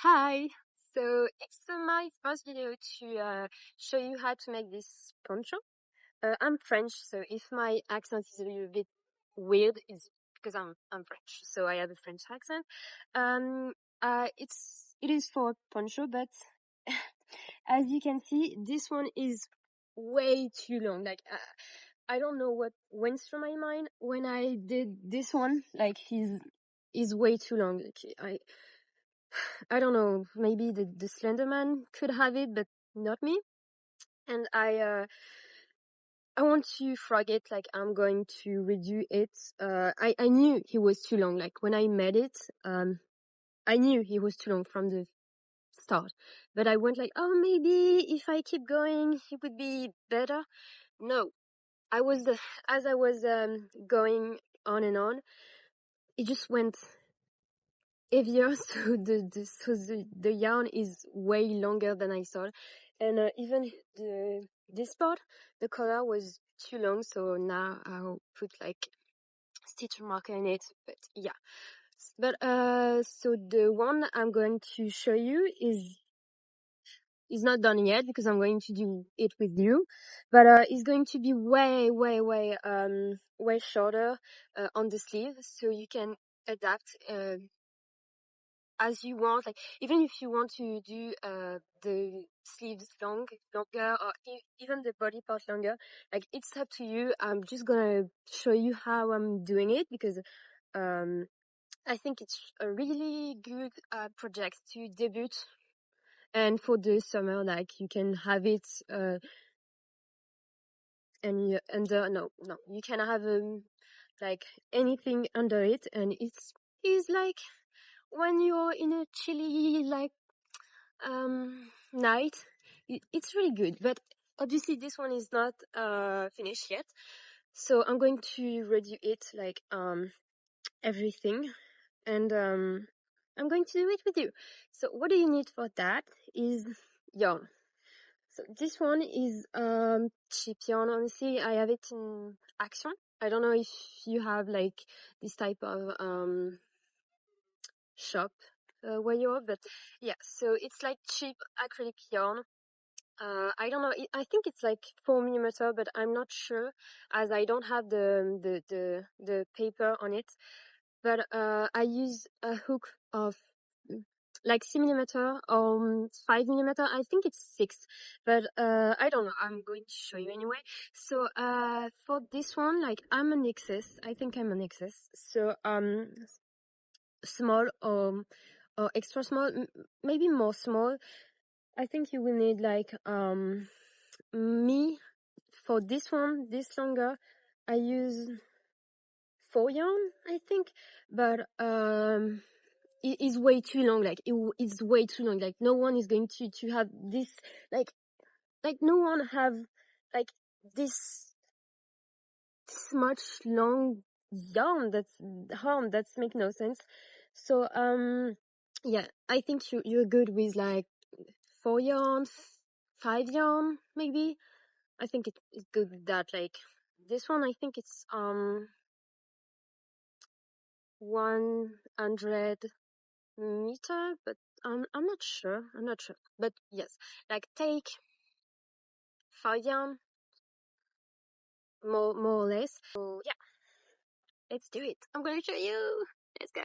Hi! So it's my first video to show you how to make this poncho. I'm French, so if my accent is a little bit weird, it's because I'm French, so I have a French accent. It is for poncho, but as you can see, this one is way too long. Like I don't know what went through my mind when I did this one. Like he's way too long. Like, I don't know, maybe the Slender Man could have it, but not me. And I want to frog it, like I'm going to redo it. I knew he was too long, like when I made it, I knew he was too long from the start. But I went like, oh, maybe if I keep going, it would be better. No, as I was going on and on, it just went heavier, so the yarn is way longer than I thought, and even this part, the color was too long, so now I'll put like stitch marker in it. But yeah, but so the one I'm going to show you is not done yet because I'm going to do it with you, but it's going to be way shorter on the sleeve, so you can adapt as you want. Like even if you want to do the sleeves longer, or even the body part longer, like it's up to you. I'm just gonna show you how I'm doing it because I think it's a really good project to debut, and for the summer, like you can have it under you can have like anything under it, and it's like when you're in a chilly like night, it's really good. But obviously this one is not finished yet, so I'm going to redo it like everything, and I'm going to do it with you. So what do you need for that is yarn. So this one is cheap yarn. Honestly, I have it in Action. I don't know if you have like this type of shop where you are, but yeah, so it's like cheap acrylic yarn. I don't know, I think it's like 4mm, but I'm not sure as I don't have the paper on it. But I use a hook of like 6mm or 5mm. I think it's 6, but I don't know. I'm going to show you anyway. So for this one, like I'm an XS. I think I'm an XS. So small or extra small, maybe more small. I think you will need like me for this one, this longer, I use 4 yarn, I think, but it is way too long. Like it's way too long. Like no one is going to have this, like no one have like this much long yarn. That's make no sense. So yeah, I think you're good with like 4 yarn, 5 yarn maybe. I think it's good with that. Like this one, I think it's 100 meter, but I'm not sure. But yes, like take 5 yarn, more or less. So yeah, let's do it. I'm gonna show you. Let's go.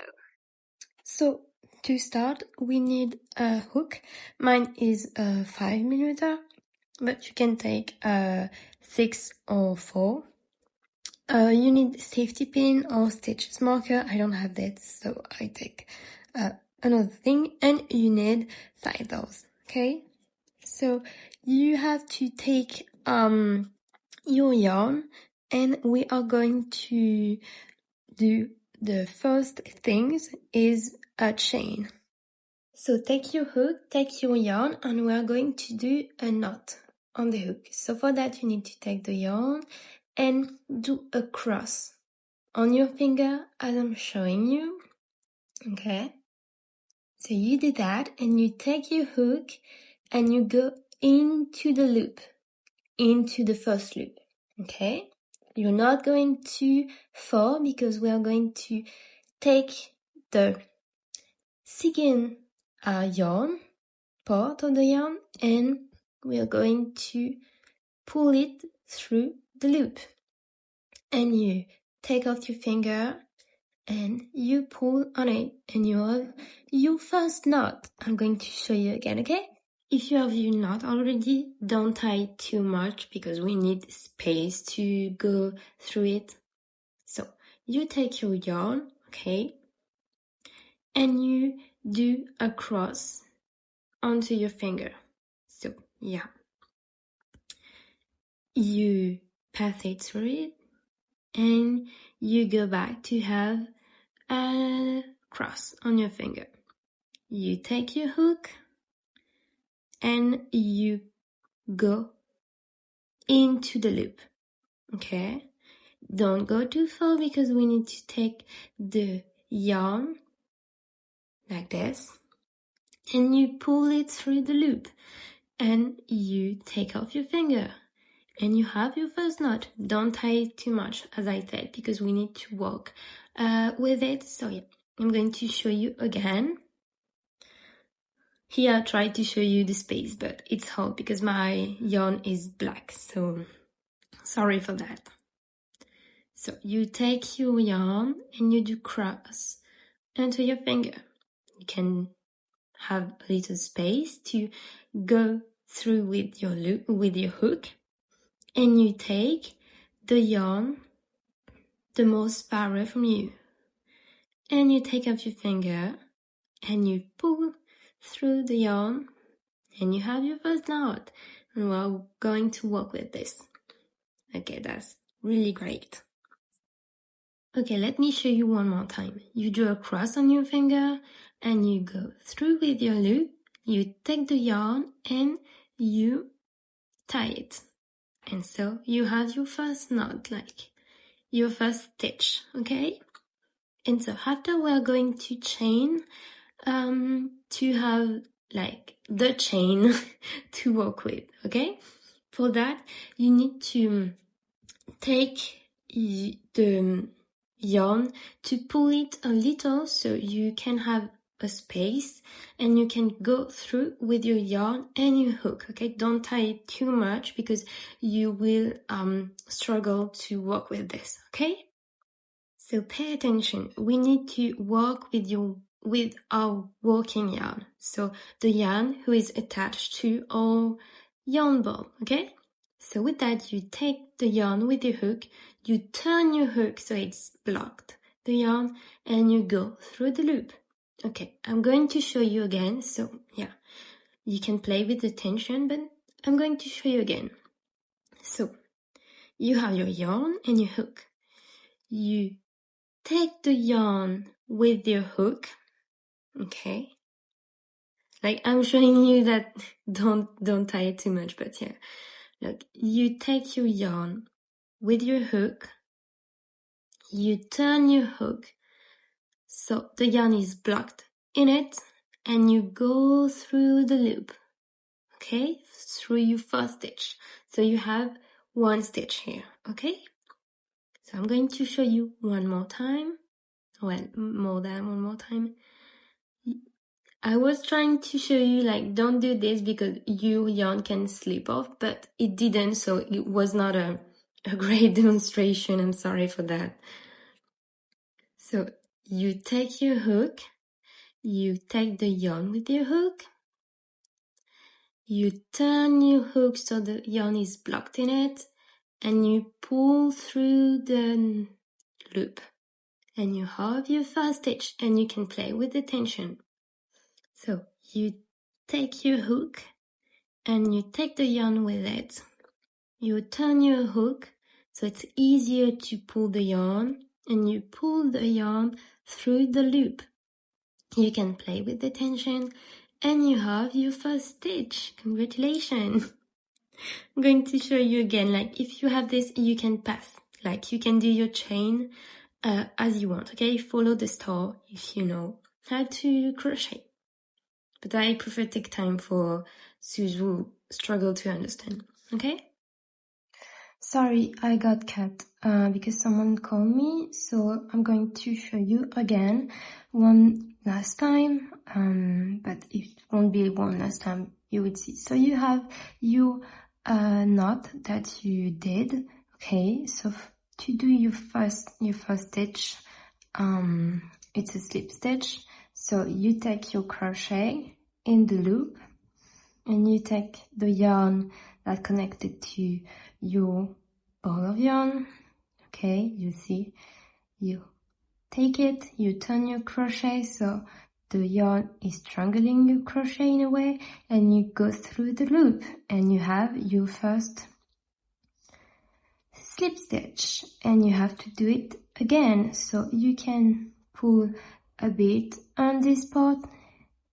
So to start, we need a hook. Mine is 5mm, but you can take 6 or 4. You need safety pin or stitches marker. I don't have that, so I take another thing. And you need side-doors, okay? So you have to take your yarn, and we are going to do the first things is a chain. So take your hook, take your yarn, and we are going to do a knot on the hook. So for that you need to take the yarn and do a cross on your finger as I'm showing you, okay? So you do that and you take your hook and you go into the loop, into the first loop, okay? You're not going to fall because we are going to take the second yarn, part of the yarn, and we are going to pull it through the loop. And you take off your finger and you pull on it, and you have your first knot. I'm going to show you again, okay? If you have your knot already, don't tie too much because we need space to go through it. So you take your yarn, okay, and you do a cross onto your finger. So yeah, you pass it through it, and you go back to have a cross on your finger. You take your hook and you go into the loop, okay? Don't go too far because we need to take the yarn like this, and you pull it through the loop, and you take off your finger, and you have your first knot. Don't tie it too much, as I said, because we need to work with it. So yeah, I'm going to show you again. Here I tried to show you the space, but it's hard because my yarn is black, so sorry for that. So you take your yarn and you do cross onto your finger. You can have a little space to go through with your loop, with your hook, and you take the yarn the most far away from you, and you take off your finger and you pull through the yarn, and you have your first knot. And we're going to work with this. Okay, that's really great. Okay, let me show you one more time. You draw a cross on your finger and you go through with your loop. You take the yarn and you tie it. And so you have your first knot, like your first stitch, okay? And so after we're going to chain to have like the chain to work with, okay? For that, you need to take the yarn to pull it a little so you can have a space and you can go through with your yarn and your hook, okay? Don't tie it too much because you will struggle to work with this, okay? So pay attention. We need to work with our working yarn. So the yarn who is attached to our yarn ball, okay? So with that, you take the yarn with your hook, you turn your hook so it's blocked, the yarn, and you go through the loop. Okay, I'm going to show you again. So yeah, you can play with the tension, but I'm going to show you again. So you have your yarn and your hook. You take the yarn with your hook, okay? Like I'm showing you that don't tie it too much, but yeah. Look, you take your yarn with your hook, you turn your hook so the yarn is blocked in it, and you go through the loop, okay? Through your first stitch. So you have one stitch here, okay? So I'm going to show you one more time. Well, more than one more time. I was trying to show you like don't do this because your yarn can slip off, but it didn't, so it was not a great demonstration. I'm sorry for that. So you take your hook, you take the yarn with your hook, you turn your hook so the yarn is blocked in it, and you pull through the loop, and you have your first stitch, and you can play with the tension. So you take your hook and you take the yarn with it. You turn your hook so it's easier to pull the yarn, and you pull the yarn through the loop. You can play with the tension and you have your first stitch. Congratulations! I'm going to show you again, like if you have this, you can pass. Like you can do your chain as you want, okay? Follow the star if you know how to crochet. But I prefer take time for those who struggle to understand, okay? Sorry, I got cut because someone called me, so I'm going to show you again one last time, but it won't be one last time, you would see. So you have your knot that you did. Okay, so to do your first stitch, it's a slip stitch. So you take your crochet in the loop and you take the yarn that connected to your ball of yarn. Okay, you see, you take it, you turn your crochet so the yarn is strangling your crochet in a way, and you go through the loop and you have your first slip stitch, and you have to do it again. So you can pull a bit on this part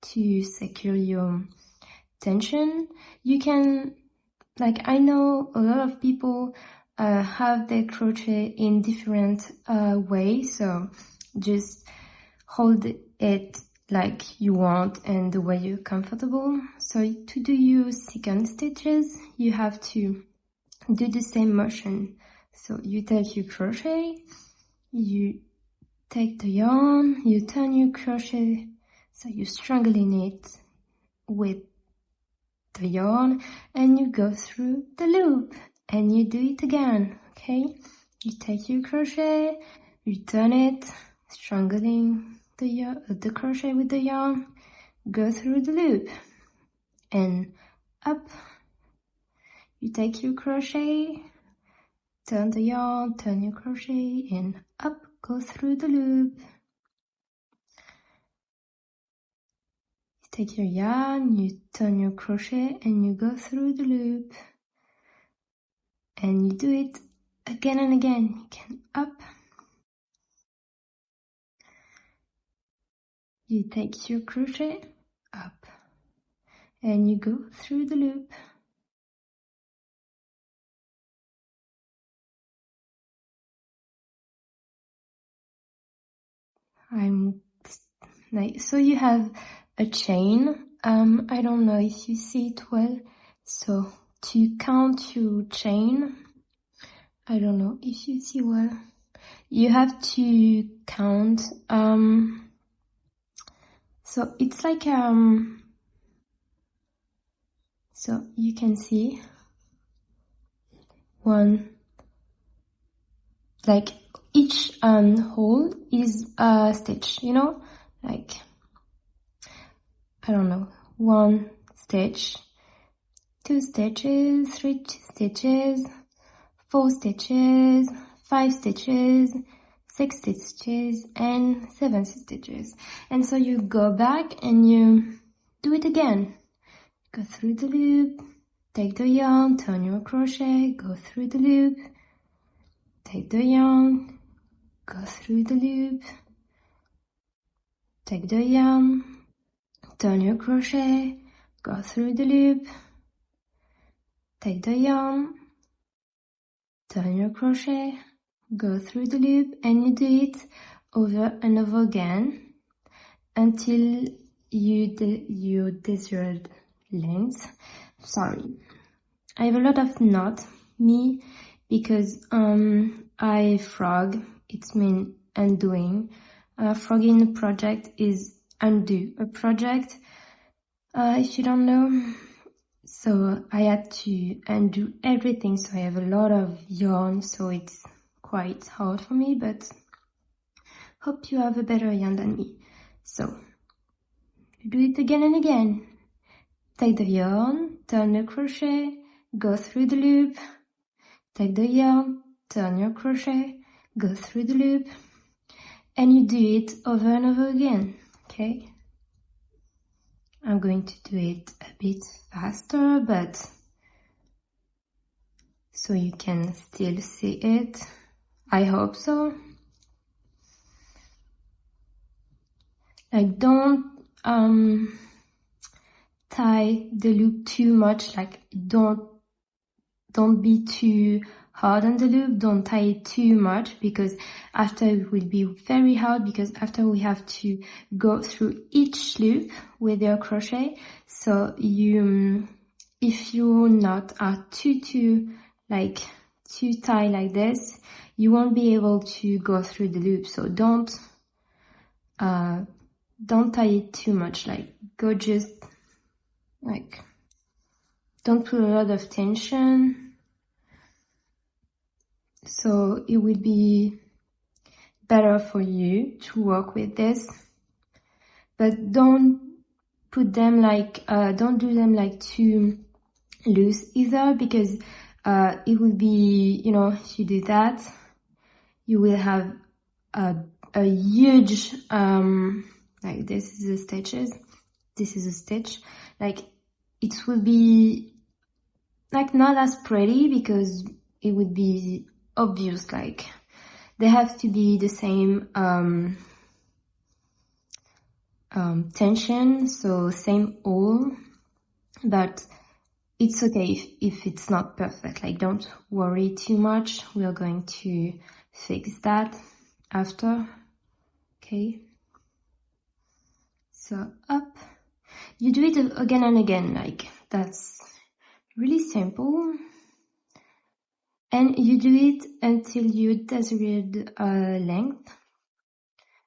to secure your tension. You can, like, I know a lot of people have their crochet in different ways, so just hold it like you want and the way you're comfortable. So to do your second stitches, you have to do the same motion. So you take your crochet, you take the yarn, you turn your crochet, so you're strangling it with the yarn, and you go through the loop and you do it again. Okay, you take your crochet, you turn it, strangling the crochet with the yarn, go through the loop and up. You take your crochet, turn the yarn, turn your crochet, and up, go through the loop. You take your yarn, you turn your crochet, and you go through the loop. And you do it again and again. You can up. You take your crochet, up, and you go through the loop. So you have a chain. I don't know if you see it well. So to count your chain, I don't know if you see well. You have to count. So it's like so you can see one. Like each hole is a stitch, you know, like, I don't know, 1 stitch, 2 stitches, 3 stitches, 4 stitches, 5 stitches, 6 stitches, and 7 stitches. And so you go back and you do it again. Go through the loop, take the yarn, turn your crochet, go through the loop, take the yarn, go through the loop, take the yarn, turn your crochet, go through the loop, take the yarn, turn your crochet, go through the loop, and you do it over and over again until your desired length. Sorry, I have a lot of knot, because I frog, it's mean undoing. Frogging a project is undo a project, if you don't know. So I had to undo everything, so I have a lot of yarn, so it's quite hard for me, but hope you have a better yarn than me. So you do it again and again. Take the yarn, turn the crochet, go through the loop, take the yarn, turn your crochet, go through the loop, and you do it over and over again, okay? I'm going to do it a bit faster, but so you can still see it. I hope so. Like, don't tie the loop too much, like don't be too hard on the loop, don't tie it too much, because after it will be very hard, because after we have to go through each loop with your crochet. So if your knot are too tight like this, you won't be able to go through the loop. So don't don't tie it too much, like go just like, don't put a lot of tension, so it will be better for you to work with this. But don't put them like, don't do them like too loose either, because it will be, you know, if you do that, you will have a huge, like this is the stitches, this is a stitch, like it will be like not as pretty, because it would be obvious, like they have to be the same tension, so same hole, but it's okay if it's not perfect, like don't worry too much, we are going to fix that after. Okay, so up, you do it again and again, like that's really simple, and you do it until your desired length.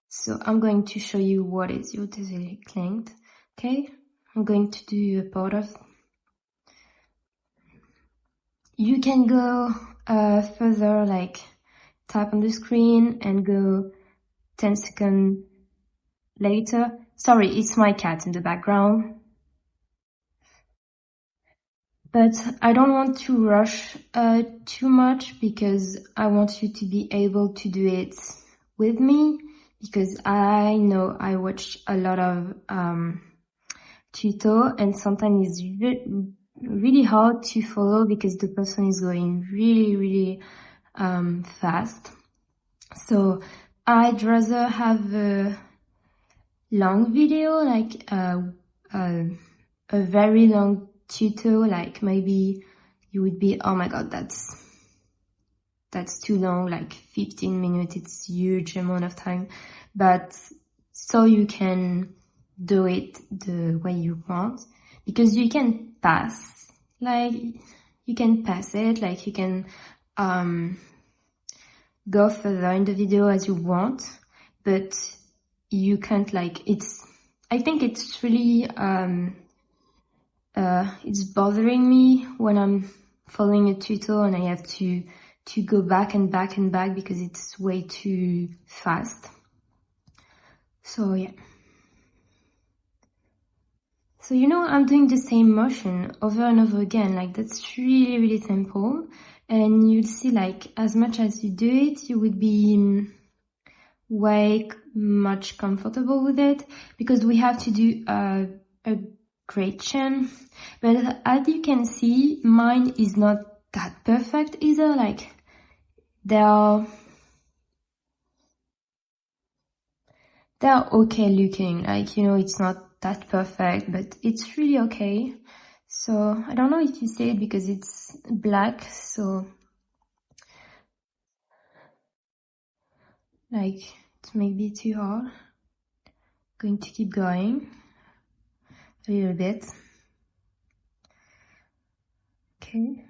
So I'm going to show you what is your desired length. Okay, I'm going to do a part of. You can go further, like tap on the screen and go 10 seconds later. Sorry, it's my cat in the background. But I don't want to rush too much, because I want you to be able to do it with me, because I know I watch a lot of Tuto, and sometimes it's really hard to follow because the person is going really fast. So I'd rather have a long video, like a very long tuto, like maybe you would be, oh my god, that's too long, like 15 minutes, it's huge amount of time, but so you can do it the way you want, because you can pass, like you can pass it, like you can go further in the video as you want, but you can't, like, it's, I think it's really it's bothering me when I'm following a tuto and I have to go back and back and back because it's way too fast. So yeah. So you know, I'm doing the same motion over and over again, like that's really simple, and you'll see, like, as much as you do it, you would be way much comfortable with it, because we have to do a gradation, but as you can see, mine is not that perfect either, like they're okay looking, like, you know, it's not that perfect, but it's really okay. So I don't know if you see it because it's black, so like it may be too hard. Going to keep going a little bit. Okay.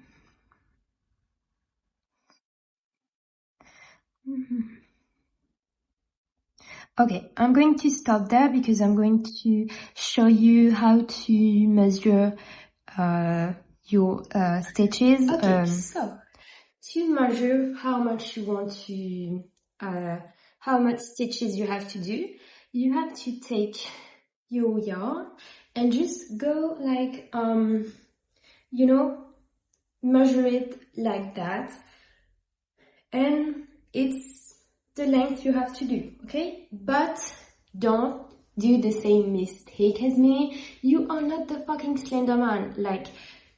Okay, I'm going to stop there because I'm going to show you how to measure your stitches. Okay, so to measure how much you want to, how much stitches you have to do, you have to take your yarn and just go like, you know, measure it like that, and it's the length you have to do, okay? But don't do the same mistake as me. You are not the fucking Slender Man. Like,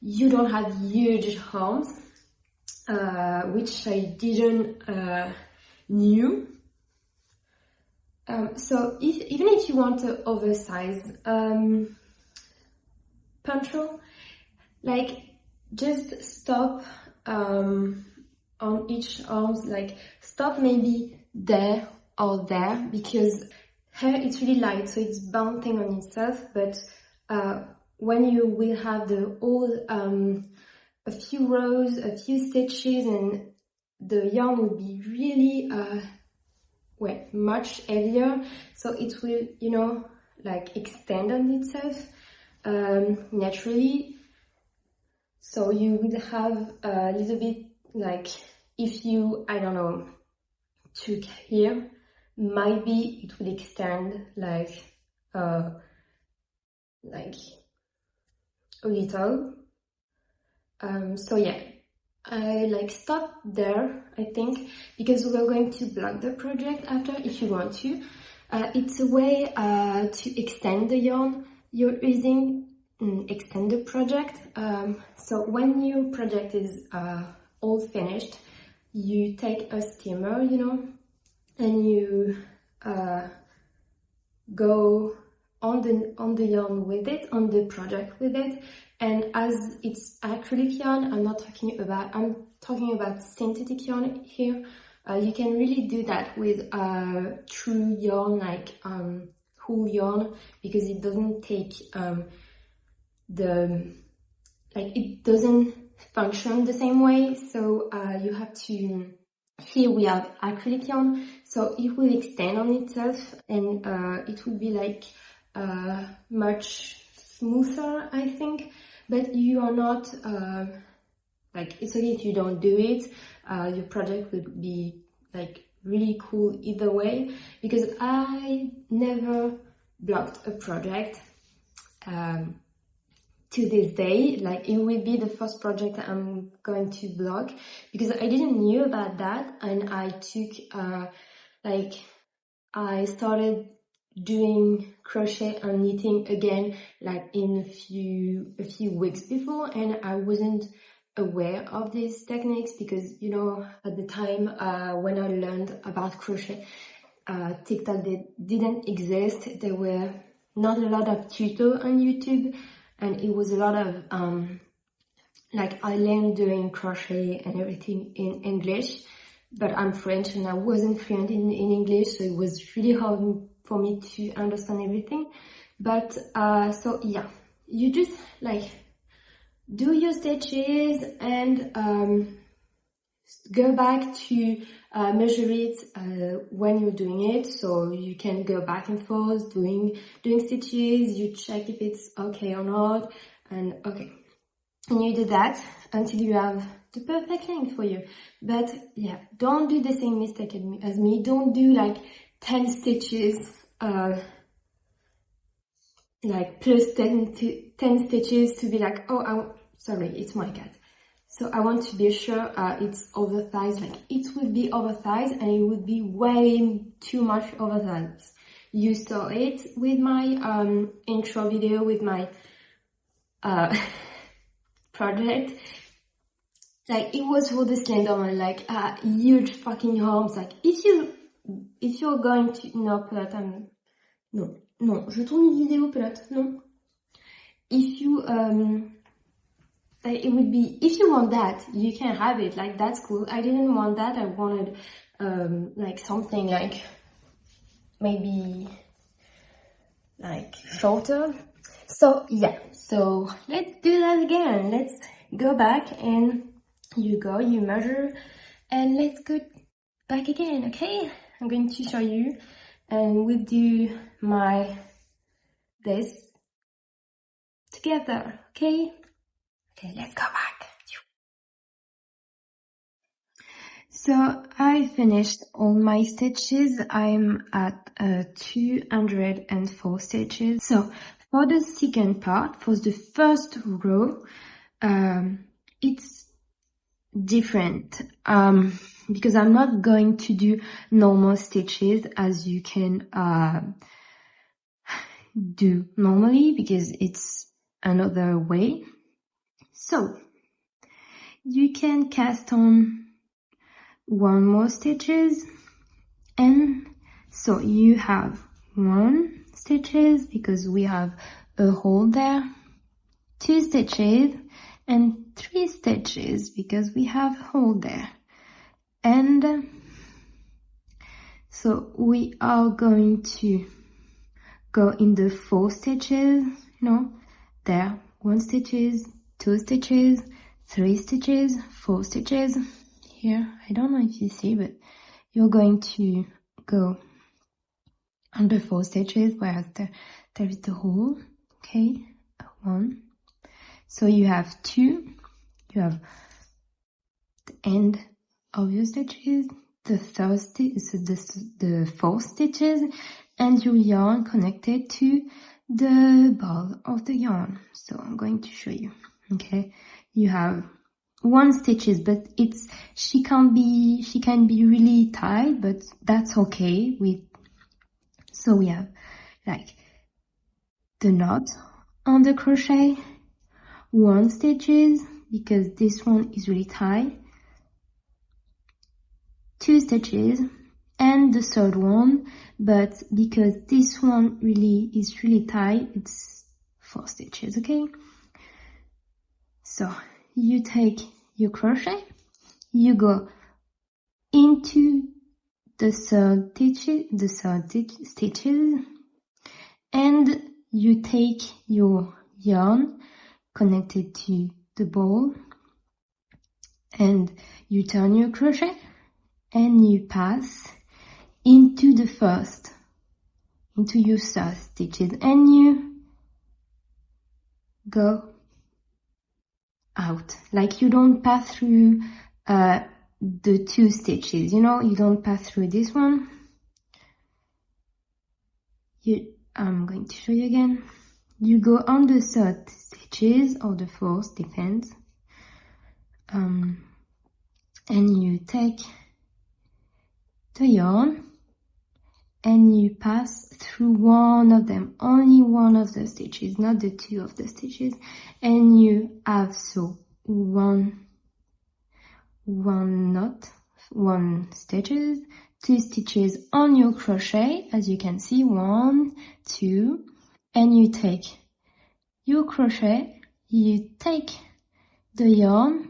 you don't have huge arms, which I didn't knew. So even if you want to oversize Poncho, like, just stop on each arms, like stop maybe there or there, because here it's really light, so it's bouncing on itself, but when you will have the whole a few rows, a few stitches, and the yarn will be really well, much heavier, so it will, you know, like extend on itself naturally. So you would have a little bit like, if you, I don't know, took here, maybe it would extend like a little. So yeah, I like stop there, I think, because we're going to block the project after if you want to. It's a way to extend the yarn you're using, extend the project. So when your project is all finished, you take a steamer, you know, and you go on the yarn with it, on the project with it. And as it's acrylic yarn, I'm talking about synthetic yarn here. You can really do that with true yarn, like wool yarn, because it doesn't take it doesn't function the same way. So you have to, here we have acrylic yarn, so it will extend on itself, and it will be like much smoother, I think. But you are not like, it's okay if you don't do it. Your project will be like really cool either way, because I never blocked a project to this day. Like, it will be the first project I'm going to block, because I didn't knew about that, and I took I started doing crochet and knitting again like in a few weeks before, and I wasn't aware of these techniques, because, you know, at the time when I learned about crochet, TikTok didn't exist. There were not a lot of tuto on YouTube, and it was a lot of like, I learned doing crochet and everything in English, but I'm French and I wasn't fluent in English, so it was really hard for me to understand everything. But so yeah, you just like do your stitches and go back to measure it when you're doing it, so you can go back and forth doing stitches. You check if it's okay or not, and okay, and you do that until you have the perfect length for you. But yeah, don't do the same mistake as me. Don't do like 10 stitches like plus 10 stitches to be like, oh, sorry, it's my cat. So I want to be sure it's oversized. Like, it would be oversized, and it would be way too much oversized. You saw it with my intro video with my project. Like, it was for the slender one, like huge fucking arms. Like, if you're going to, no, pelote, non, je tourne une vidéo, pelote, non. If you it would be, if you want that, you can have it, like, that's cool. I didn't want that. I wanted like something like maybe like shorter. So yeah, so let's do that again. Let's go back, and you measure, and let's go back again. Okay, I'm going to show you, and we'll do this together. Okay, let's go back. So I finished all my stitches. I'm at 204 stitches. So for the second part, for the first row, it's different because I'm not going to do normal stitches as you can do normally, because it's another way. So you can cast on one more stitches, and so you have 1 stitches because we have a hole there, 2 stitches, and 3 stitches because we have a hole there. And so we are going to go in the 4 stitches, you know, there, 1 stitches, 2 stitches, 3 stitches, 4 stitches. Here, I don't know if you see, but you're going to go under 4 stitches, whereas the there is the hole, okay, 1. So you have 2, you have the end of your stitches, the third stitch, so the 4 stitches, and your yarn connected to the ball of the yarn. So I'm going to show you, okay. You have 1 stitches, but she can be really tight, but that's okay so we have like the knot on the crochet, 1 stitches because this one is really tight, 2 stitches, and the third one, but because this one is really tight, it's 4 stitches, okay. So you take your crochet, you go into the third stitches, and you take your yarn connected to the ball, and you turn your crochet, and you pass into your third stitches, and you go out. Like you don't pass through the 2 stitches, you know, you don't pass through this one. I'm going to show you again. You go on the third stitches or the 4th, depends. And you take the yarn and you pass through one of them, only one of the stitches, not the 2 of the stitches, and you have so one knot, 1 stitches, 2 stitches on your crochet, as you can see, 1, 2, and you take your crochet, you take the yarn,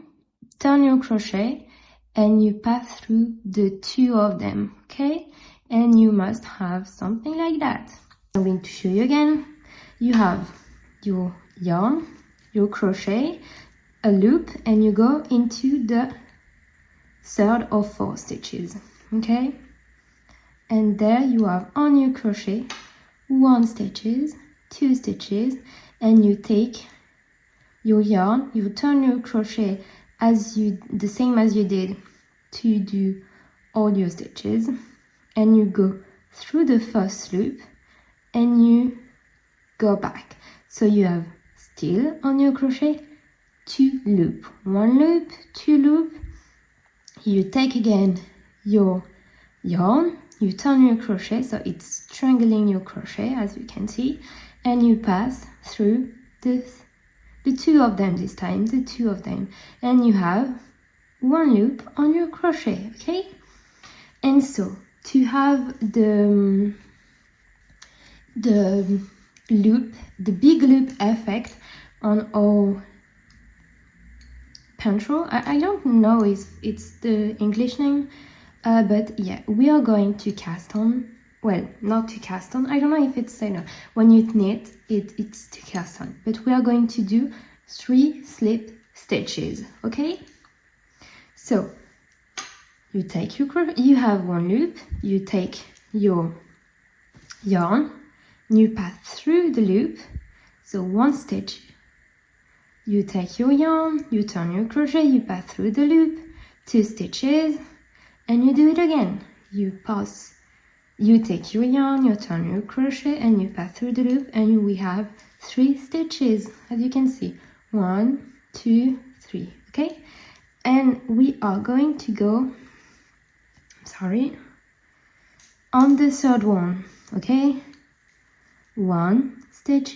turn your crochet, and you pass through the 2 of them, okay? And you must have something like that. I'm going to show you again. You have your yarn, your crochet, a loop, and you go into the 3rd or 4th stitches, okay? And there you have on your crochet 1 stitches, 2 stitches, and you take your yarn, you turn your crochet the same as you did to do all your stitches, and you go through the first loop and you go back. So you have still on your crochet 2 loop, 1 loop, 2 loop. You take again your yarn, you turn your crochet, so it's strangling your crochet, as you can see, and you pass through the 2 of them this time, the 2 of them, and you have 1 loop on your crochet, okay? And so to have the loop, the big loop effect on our Poncho, I don't know if it's the English name, but yeah, we are going to cast on, well, not to cast on, I don't know if it's, when you knit, it's to cast on, but we are going to do 3 slip stitches, okay? So, you take you have 1 loop, you take your yarn, you pass through the loop, so 1 stitch, you take your yarn, you turn your crochet, you pass through the loop, 2 stitches, and you do it again. You take your yarn, you turn your crochet, and you pass through the loop, and we have 3 stitches, as you can see. 1, 2, 3, okay? And we are going to go, on the 3rd one, okay? 1 stitch,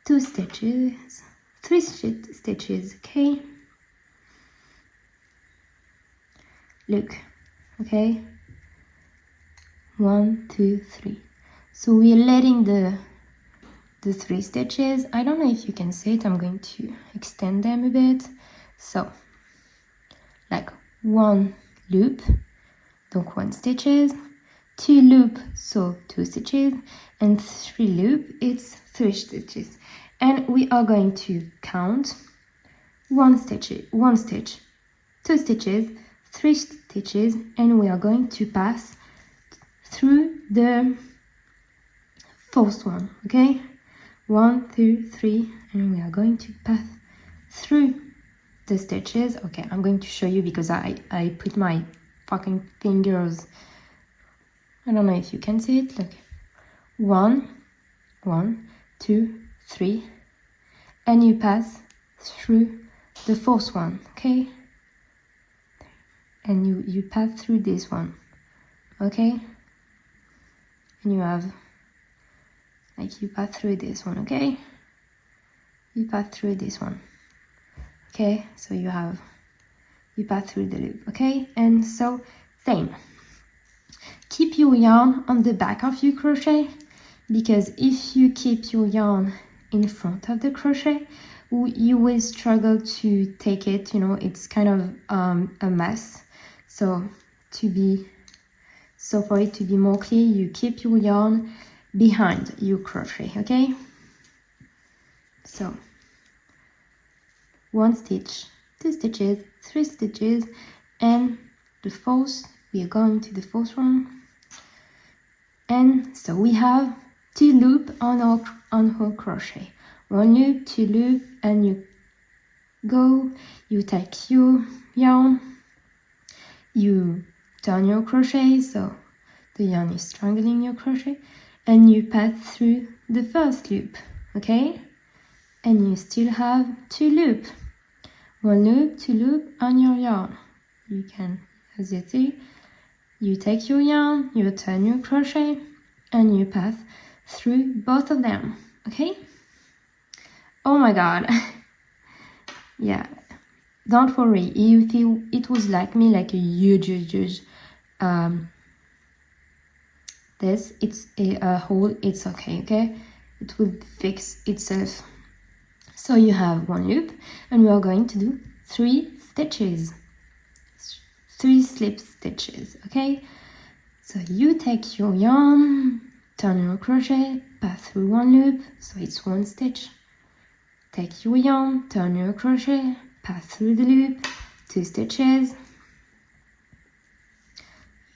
2 stitches, 3 stitches, okay? Look, okay? 1, 2, 3. So we're letting the 3 stitches. I don't know if you can see it. I'm going to extend them a bit. So, like 1 loop, donc 1 stitches, 2 loop, so 2 stitches, and 3 loop, it's 3 stitches. And we are going to count 1 stitch, 2 stitches, 3 stitches, and we are going to pass through the fourth one, okay? 1, 2, 3, and we are going to pass through the stitches. Okay, I'm going to show you because I put my fucking fingers. I don't know if you can see it. Look, 1, 2, 3, and you pass through the fourth one, okay? And you pass through this one, okay? And you have, like, you pass through this one, okay? You pass through this one, okay? So you pass through the loop, okay? And so, same. Keep your yarn on the back of your crochet, because if you keep your yarn in front of the crochet, you will struggle to take it, you know, it's kind of a mess. So for it to be more clear, you keep your yarn behind your crochet, okay? So 1 stitch, 2 stitches, 3 stitches, and the fourth, we are going to the fourth one. And so we have 2 loops on our crochet. 1 loop, 2 loop, and you go, you take your yarn, you turn your crochet, so the yarn is strangling your crochet, and you pass through the first loop, okay? And you still have 2 loops. 1 loop, 2 loop on your yarn. You can, as you see, you take your yarn, you turn your crochet, and you pass through both of them, okay? Oh my god. Yeah, don't worry, if it was like me, like a huge this, it's a hole, it's okay, okay? It will fix itself. So you have 1 loop, and we are going to do 3 stitches, 3 slip stitches, okay? So you take your yarn, turn your crochet, pass through 1 loop, so it's 1 stitch. Take your yarn, turn your crochet, pass through the loop, 2 stitches. You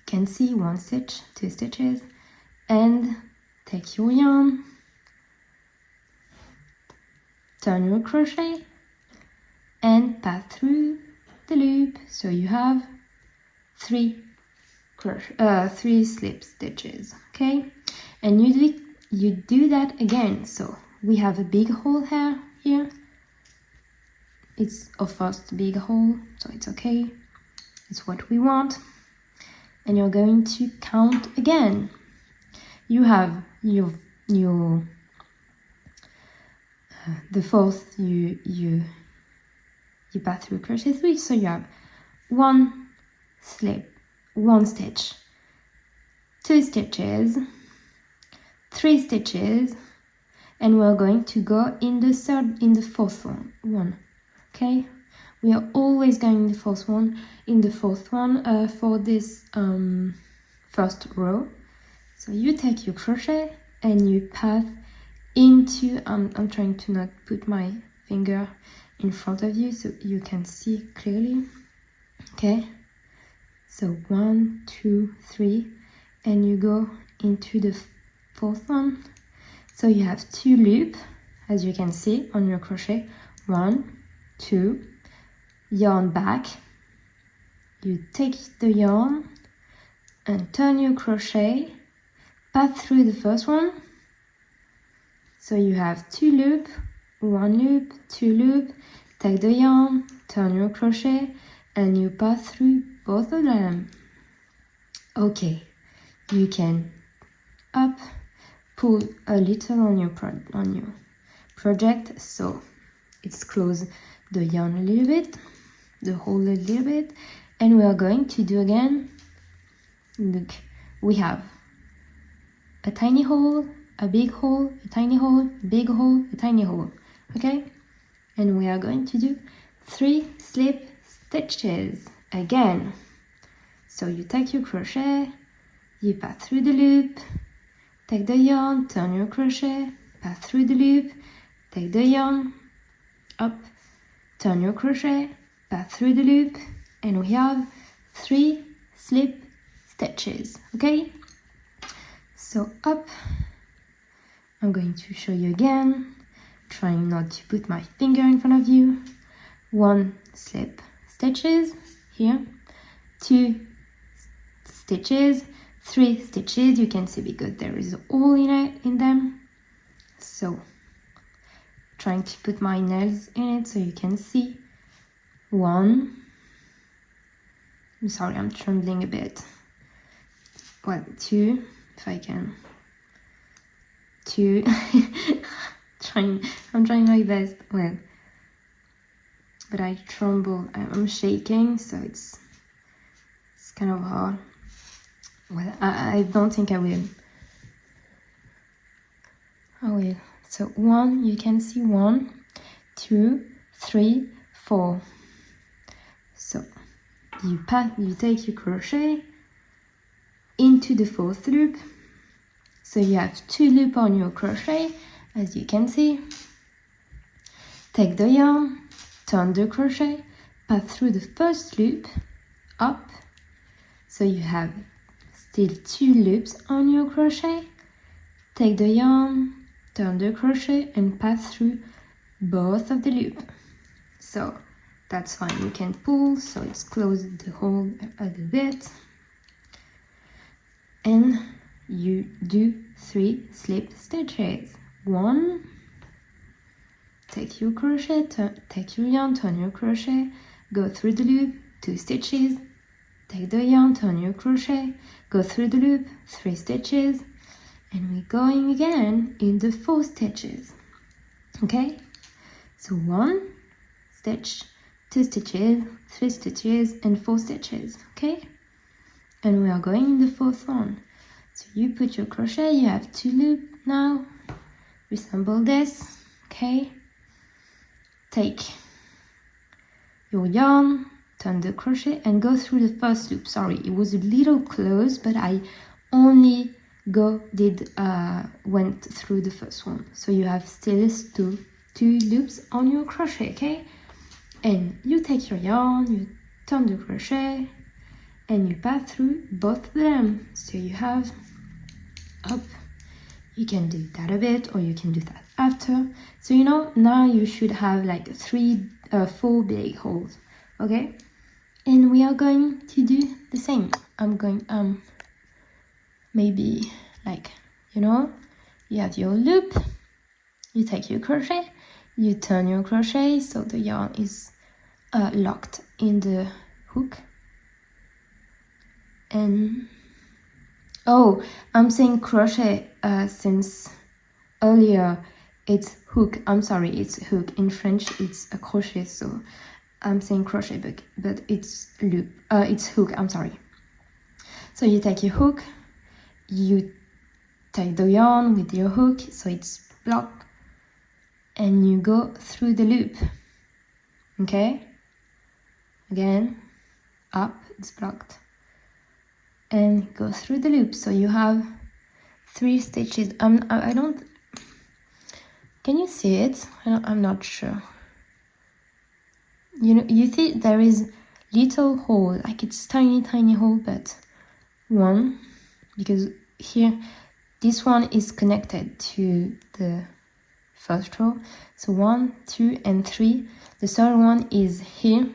can see 1 stitch, 2 stitches, and take your yarn, turn your crochet, and pass through the loop. So you have 3 slip stitches, okay? And you do that again. So we have a big hole here. It's our first big hole, so it's okay. It's what we want. And you're going to count again. You have the fourth, you pass through crochet 3, so you have 1 slip, 1 stitch, 2 stitches, 3 stitches, and we're going to go in the fourth one, okay? We are always going in the fourth one for this first row. So you take your crochet and you pass into, I'm trying to not put my finger in front of you so you can see clearly, okay? So 1, 2, 3, and you go into the fourth one. So you have 2 loops, as you can see on your crochet. 1, 2, yarn back. You take the yarn and turn your crochet, pass through the first one. So you have 2 loops, 1 loop, 2 loop, take the yarn, turn your crochet, and you pass through both of them. Okay, you can pull a little on your project, so it's close the yarn a little bit, the hole a little bit, and we are going to do again. Look, we have a tiny hole, a big hole, a tiny hole, big hole, a tiny hole, okay? And we are going to do 3 slip stitches again. So you take your crochet, you pass through the loop, take the yarn, turn your crochet, pass through the loop, take the yarn, up, turn your crochet, pass through the loop, and we have 3 slip stitches, okay? So up, I'm going to show you again, trying not to put my finger in front of you. 1 slip stitches here, 2 stitches, 3 stitches. You can see because there is a hole in them. So trying to put my nails in it so you can see. 1. I'm sorry, I'm trembling a bit. 1, 2, if I can. 2. I'm trying my best. Well, but I tremble. I'm shaking, so it's kind of hard. Well, I don't think I will. I will. So 1, you can see 1, 2, 3, 4. So you take your crochet into the 4th loop. So you have 2 loops on your crochet, as you can see. Take the yarn, turn the crochet, pass through the 1st loop, up. So you have still 2 loops on your crochet. Take the yarn, turn the crochet and pass through both of the loops. So that's fine, you can pull, so it's closed the hole a little bit. And you do 3 slip stitches. 1, take your crochet, take your yarn, turn your crochet, go through the loop, 2 stitches, take the yarn, turn your crochet, go through the loop, 3 stitches, and we're going again in the 4 stitches. Okay, so 1 stitch, 2 stitches, 3 stitches, and 4 stitches. Okay, and we are going in the 4th one. So you put your crochet, you have 2 loops now, resemble this. Okay, take your yarn, turn the crochet and go through the 1st loop. Sorry, it was a little close, but I only went through the 1st one. So you have still 2 loops on your crochet. Okay, and you take your yarn, you turn the crochet and you pass through both of them. So you have up. You can do that a bit or you can do that after. So now you should have like 4 big holes. Okay, and we are going to do the same. I'm going maybe like you have your loop, you take your crochet, you turn your crochet so the yarn is locked in the hook. And I'm saying crochet since earlier it's hook. I'm sorry, it's hook. In French it's a crochet, so I'm saying crochet, but it's loop. It's hook. I'm sorry. So you take your hook, you take the yarn with your hook, so it's blocked, and you go through the loop. Okay. Again, up. It's blocked. And go through the loop. So you have 3 stitches. I don't. Can you see it? I'm not sure. You see there is little hole, like it's tiny hole, but 1, because here this one is connected to the 1st row. So 1, 2, and 3. The 3rd one is here,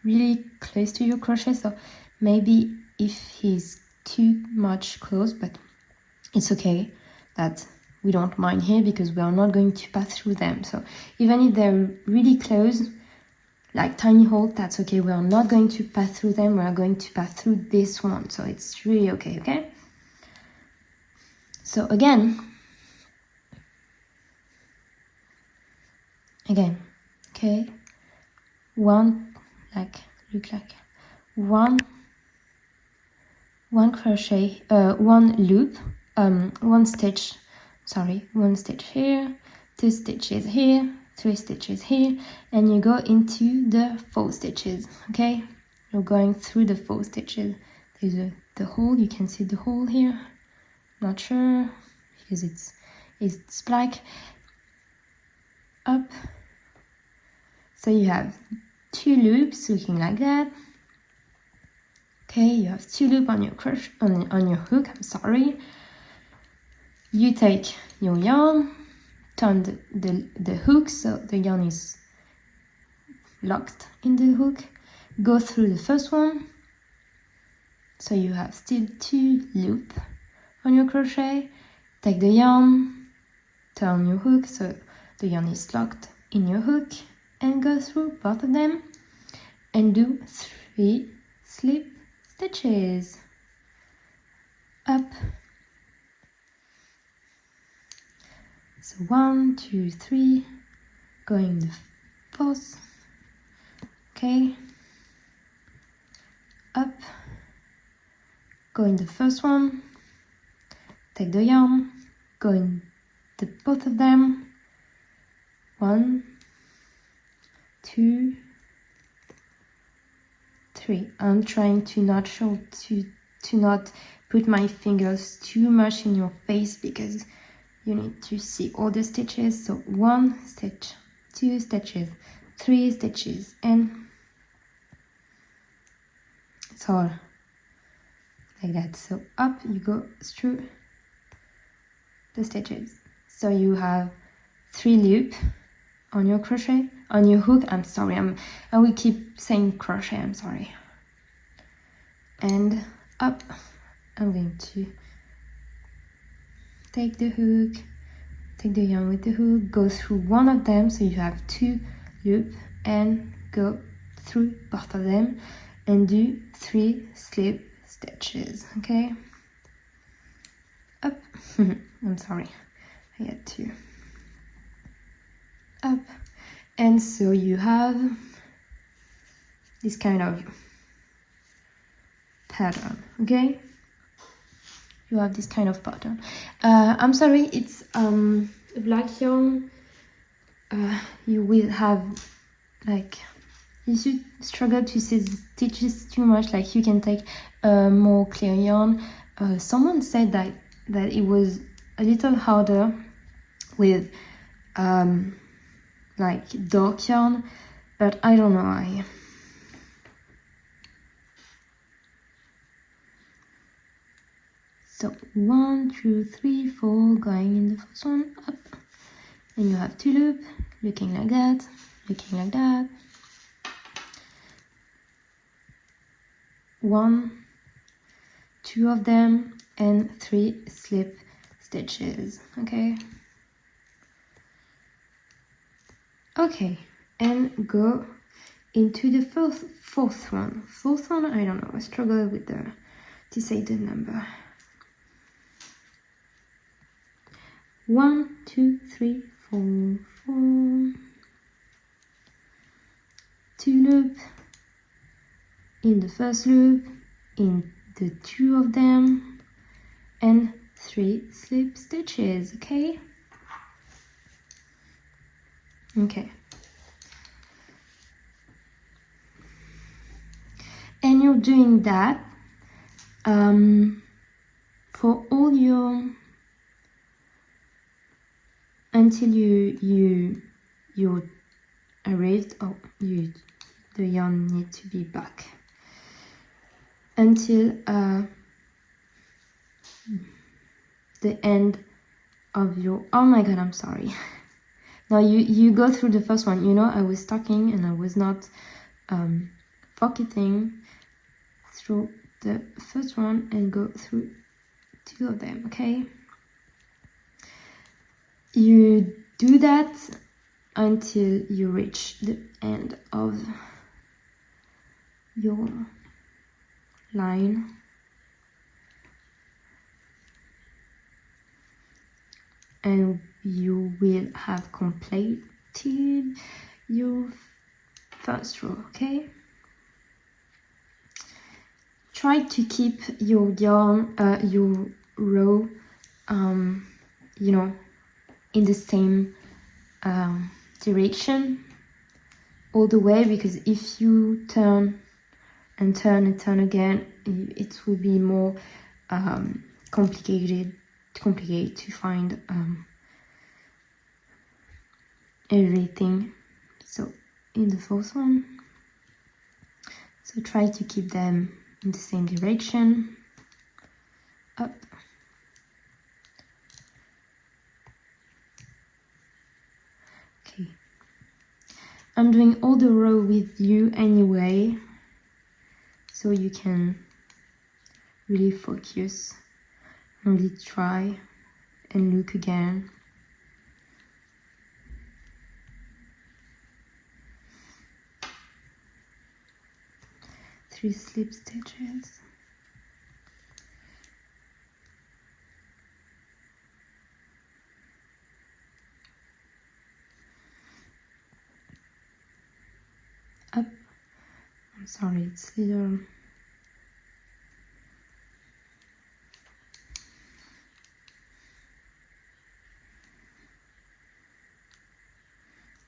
really close to your crochet. So maybe if he's too much close, but it's okay that we don't mind here because we are not going to pass through them. So even if they're really close, like tiny hole, that's okay. We are not going to pass through them. We are going to pass through this one. So it's really okay. Okay. So again, okay. 1 crochet, 1 loop, 1 stitch. Sorry, 1 stitch here, 2 stitches here, 3 stitches here, and you go into the 4 stitches. Okay, you're going through the 4 stitches. There's the hole. You can see the hole here. Not sure because it's black. Up. So you have 2 loops looking like that. Okay, you have 2 loops on your crochet on your hook. I'm sorry. You take your yarn, turn the hook so the yarn is locked in the hook, go through the first one, so you have still 2 loops on your crochet, take the yarn, turn your hook so the yarn is locked in your hook, and go through both of them and do 3 slip stitches. Up. So 1, 2, 3, going the 4th, okay, up, go in the first one, take the yarn, go in both of them, 1, 2, 3. I'm trying to not show, to not put my fingers too much in your face because you need to see all the stitches. So 1 stitch, 2 stitches, 3 stitches, and it's all like that. So up you go through the stitches. So you have 3 loops on your crochet, on your hook. I'm sorry, I will keep saying crochet, I'm sorry. And up, I'm going to take the hook, take the yarn with the hook, go through one of them, so you have 2 loops, and go through both of them and do 3 slip stitches, okay? Up, I'm sorry, I had to. Up, and so you have this kind of pattern, okay? You have this kind of pattern. I'm sorry, it's black yarn. You will have, like, if you struggle to see the stitches too much, like you can take more clear yarn. Someone said that it was a little harder with like dark yarn, but I don't know. So 1, 2, 3, 4, going in the first one, up, and you have 2 loops, looking like that, looking like that. 1, 2 of them, and 3 slip stitches, okay? Okay, and go into the fourth one. Fourth one, I don't know, I struggle with to say the number. 1, 2, 3, 4, 4. 2 loops in the first loop, in the 2 of them, and 3 slip stitches, okay? Okay. And you're doing that for all your, until you arrived, the yarn needs to be back until the end of your, oh my god, I'm sorry. Now you go through the first one. You know, I was talking and I was not focusing through the first one and go through 2 of them, okay? You do that until you reach the end of your line. And you will have completed your first row, okay? Try to keep your yarn, your row, you know, in the same direction all the way, because if you turn and turn and turn again, it will be more complicated to find everything. So in the fourth one, so try to keep them in the same direction. Up, I'm doing all the row with you anyway, so you can really focus, really try and look again. Three slip stitches. Up. I'm sorry, it's little.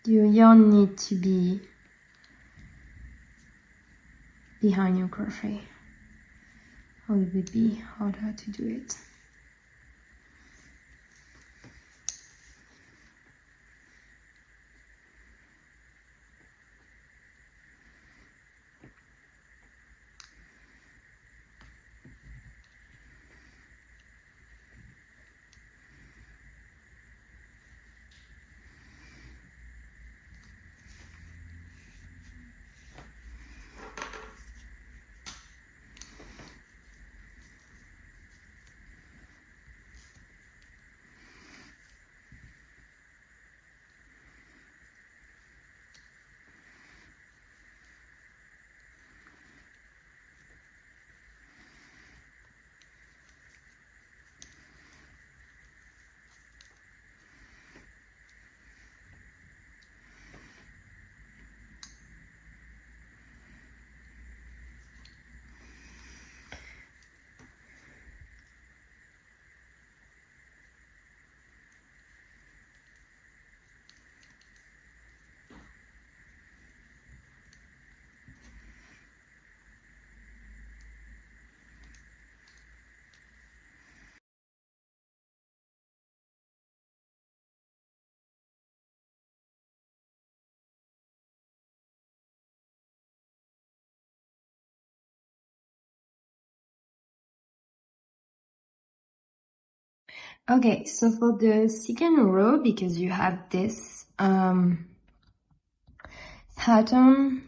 Your yarn needs to be behind your crochet, or it would be harder to do it. Okay, so for the second row, because you have this pattern,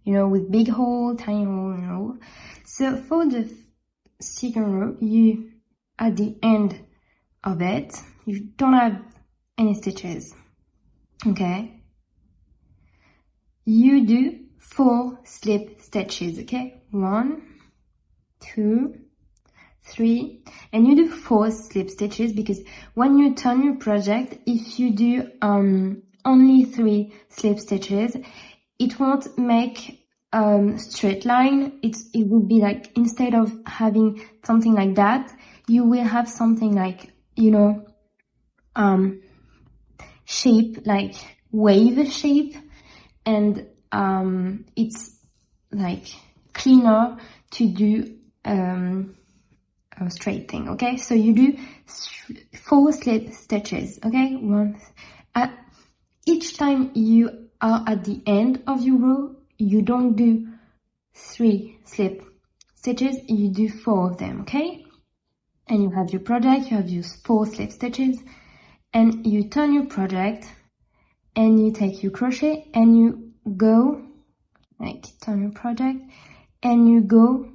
you know, with big hole, tiny hole, you know. So for the second row, you, at the end of it, you don't have any stitches, okay? You do 4 slip stitches, okay? 1, 2, 3, and you do 4 slip stitches, because when you turn your project, if you do only 3 slip stitches, it won't make straight line. It will be like, instead of having something like that, you will have something like, you know, shape, like wave shape, and it's like cleaner to do a straight thing, okay? So you do 4 slip stitches, okay? One. Each time you are at the end of your row, you don't do 3 slip stitches, you do 4 of them, okay? And you have your project, you have your 4 slip stitches, and you turn your project, and you take your crochet, and you go, like, turn your project, and you go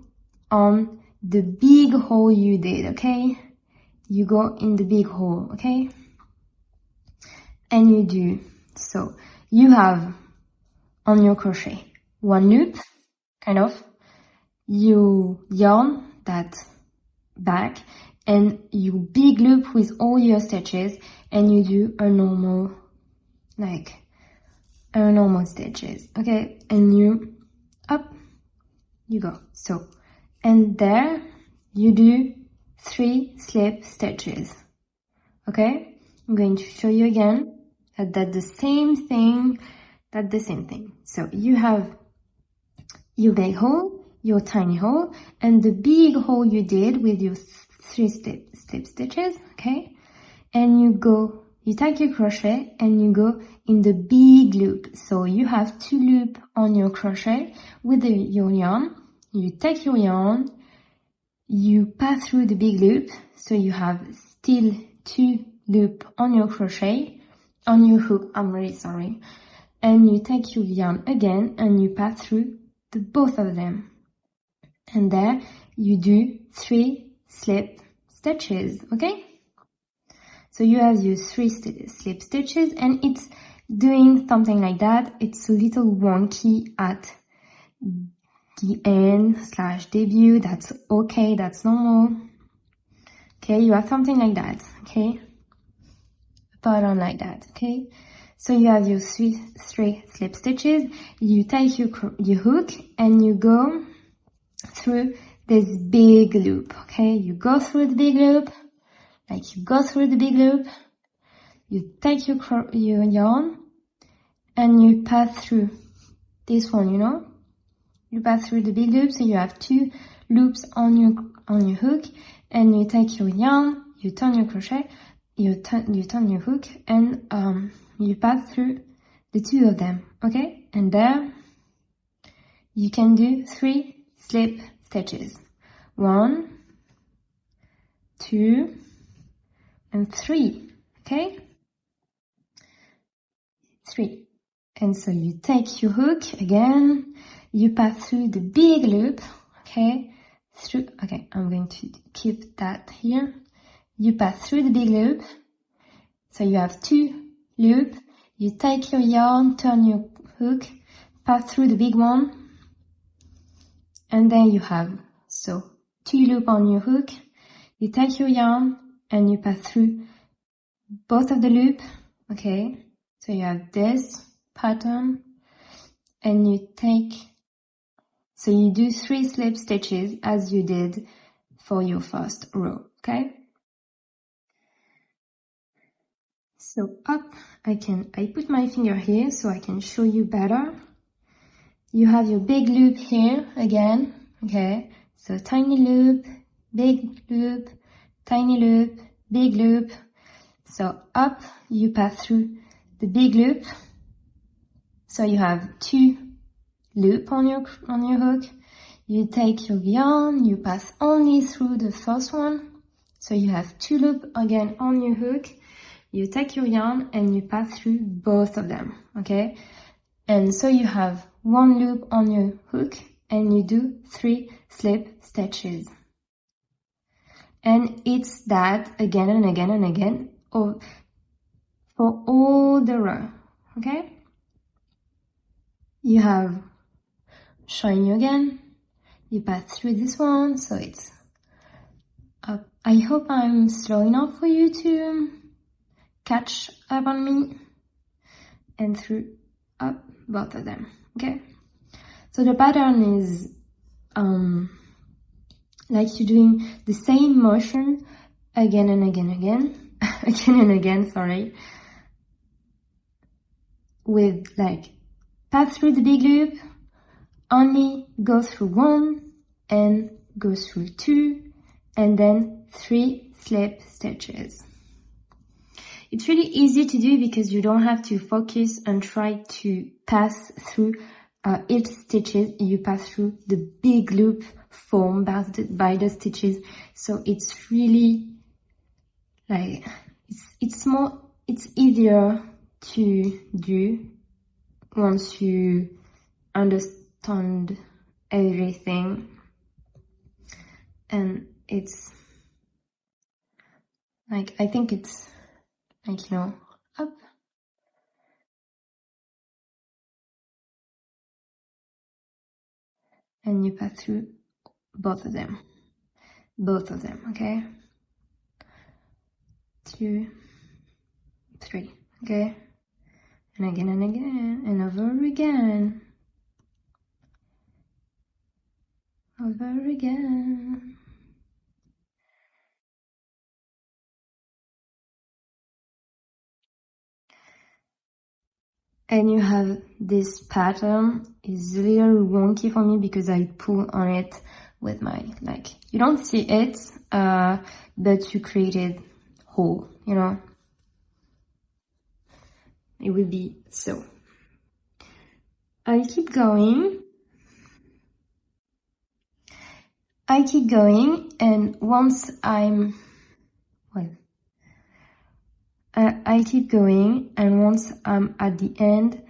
on the big hole you did, okay? You go in the big hole, okay? And you do, so you have on your crochet 1 loop, kind of, you yarn that back, and you big loop with all your stitches, and you do a normal, like, a normal stitches, okay? And you, up, you go, so, and there, you do 3 slip stitches, okay? I'm going to show you again that the same thing, So you have your big hole, your tiny hole, and the big hole you did with your 3 slip stitches, okay? And you take your crochet and you go in the big loop. So you have 2 loops on your crochet with your yarn. You take your yarn, you pass through the big loop, so you have still 2 loops on your crochet, on your hook, I'm really sorry, and you take your yarn again and you pass through the both of them, and there you do 3 slip stitches. Okay, so you have your 3 slip stitches, and it's doing something like that. It's a little wonky at the end / debut. That's okay, that's normal. Okay, you have something like that. Okay, pattern like that. Okay, so you have your 3 slip stitches. You take your hook and you go through this big loop. Okay, you go through the big loop, like you go through the big loop. You take your yarn and you pass through this one, you know, you pass through the big loop, so you have 2 loops on your hook, and you take your yarn, you turn your crochet, you turn your hook, and you pass through the 2 of them. Okay, and there you can do 3 slip stitches. 1, 2, and 3. Okay, 3. And so you take your hook again, you pass through the big loop, okay, okay, I'm going to keep that here. You pass through the big loop, so you have 2 loops, you take your yarn, turn your hook, pass through the big one, and then you have, so 2 loops on your hook, you take your yarn, and you pass through both of the loops, okay, so you have this pattern, and you take, so you do 3 slip stitches as you did for your first row, okay? So up, I put my finger here so I can show you better. You have your big loop here again, okay? So tiny loop, big loop, tiny loop, big loop. So up, you pass through the big loop. So you have 2 loop on your hook. You take your yarn, you pass only through the first one. So you have 2 loops again on your hook. You take your yarn and you pass through both of them, okay? And so you have 1 loop on your hook and you do 3 slip stitches. And it's that again and again and again for all the row, okay? You have, showing you again, you pass through this one, so it's up. I hope I'm slow enough for you to catch up on me, and through up both of them, okay? So the pattern is like you're doing the same motion again and again, again and again, sorry, with like pass through the big loop, only go through 1 and go through 2, and then 3 slip stitches. It's really easy to do because you don't have to focus and try to pass through each stitches. You pass through the big loop formed by the stitches. So it's really like, it's easier to do once you understand everything. And it's like, I think it's like, you know, up. And you pass through both of them, okay? 2, 3, okay? And again and again, and over again. Over again. And you have this pattern. Is a little wonky for me because I pull on it with my, like, you don't see it, but you created hole, you know? It will be so. I keep going, and once I'm I keep going, and once I'm at the end,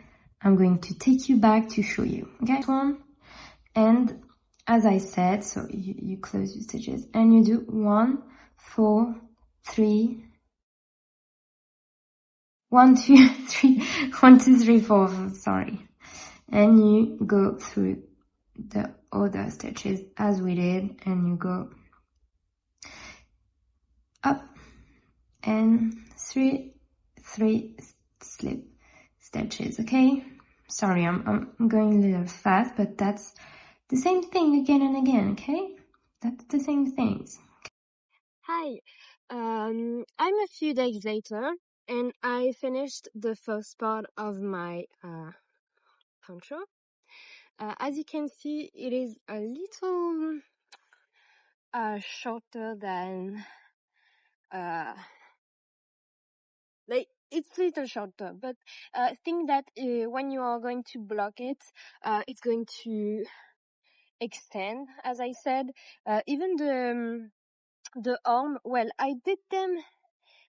I'm going to take you back to show you, okay? One, and as I said, so you close your stitches, and you do 1, 4, 3, 1, 2, 3, 1, 2, 3, 4, sorry. And you go through the other stitches as we did, and you go up and 3 slip stitches, okay? Sorry, I'm going a little fast, but that's the same thing again and again, okay? That's the same things. Hi, I'm a few days later, and I finished the first part of my poncho. As you can see, it is a little shorter than like it's a little shorter, but I think that when you are going to block it, it's going to extend, as I said. Even the arm, well, I did them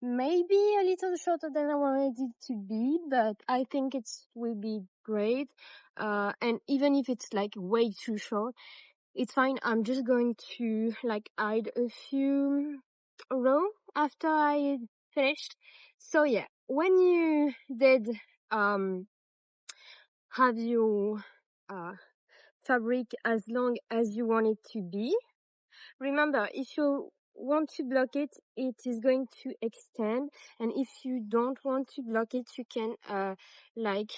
maybe a little shorter than I wanted it to be, but I think it will be great. And even if it's like way too short, it's fine. I'm just going to like add a few row after I finished. So yeah, when you did have your fabric as long as you want it to be, remember, if you want to block it, it is going to extend, and if you don't want to block it, you can like